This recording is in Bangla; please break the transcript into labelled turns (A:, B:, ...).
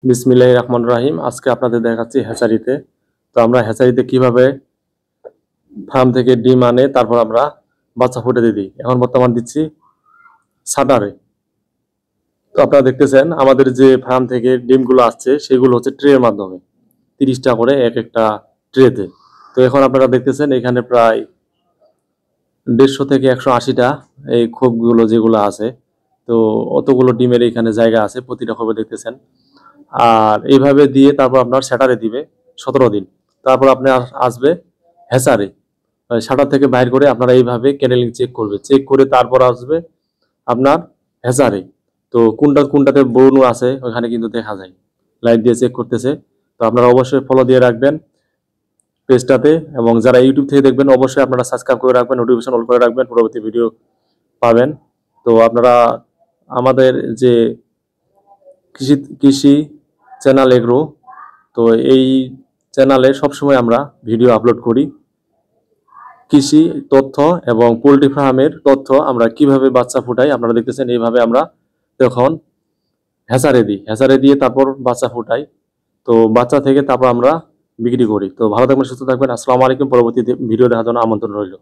A: বিসমিল্লাহির রহমানির রহিম। আজকে আপনাদের দেখাচ্ছি হ্যাচারিতে। তো আমরা হ্যাচারিতে কিভাবে ফার্ম থেকে ডিম আনে তারপর আমরা বাচ্চা ফুটাতে দিই। এখন বর্তমান দিচ্ছি শাটারে। তো আপনারা দেখতেছেন আমাদের যে ফার্ম থেকে ডিমগুলো আসছে সেগুলো হচ্ছে ট্রের মাধ্যমে 30টা করে এক একটা ট্রেতে। তো এখন আপনারা দেখতেছেন এখানে প্রায় 150 থেকে 180টা এই খোপগুলো যেগুলো আছে। তো অতগুলো ডিমের এখানে জায়গা আছে, প্রতিটা খোপে দেখতেছেন। আর এইভাবে দিয়ে তারপর আপনার স্যাটারে দিবে 17 দিন। তারপর আপনার আসবে হ্যাচারে, শাটার থেকে বাইর করে আপনারা এইভাবে ক্যানেলিং চেক করবে, চেক করে তারপর আসবে আপনার হ্যাচারে। তো কোনটাতে ব্রণ আছে ওখানে কিন্তু দেখা যায়, লাইট দিয়ে চেক করতেছে। তো আপনারা অবশ্যই ফলো দিয়ে রাখবেন পেজটাতে, এবং যারা ইউটিউব থেকে দেখবেন অবশ্যই আপনারা সাবস্ক্রাইব করে রাখবেন, নোটিফিকেশন অল করে রাখবেন, পরবর্তী ভিডিও পাবেন। তো আপনারা আমাদের যে কৃষি চ্যানেল এগ্রো, তো এই চ্যানেলে সবসময় আমরা ভিডিও আপলোড করি, কৃষি তথ্য এবং পোলট্রি ফার্মের তথ্য। আমরা কিভাবে বাচ্চা ফুটাই আপনারা দেখতেছেন, এইভাবে আমরা তখন হ্যাচারে দিয়ে তারপর বাচ্চা ফুটাই। তো বাচ্চা থেকে তারপর আমরা বিক্রি করি। তো ভালো থাকবেন, সুস্থ থাকবেন। আসসালামু আলাইকুম। পরবর্তী ভিডিও দেখার জন্য আমন্ত্রণ রইল।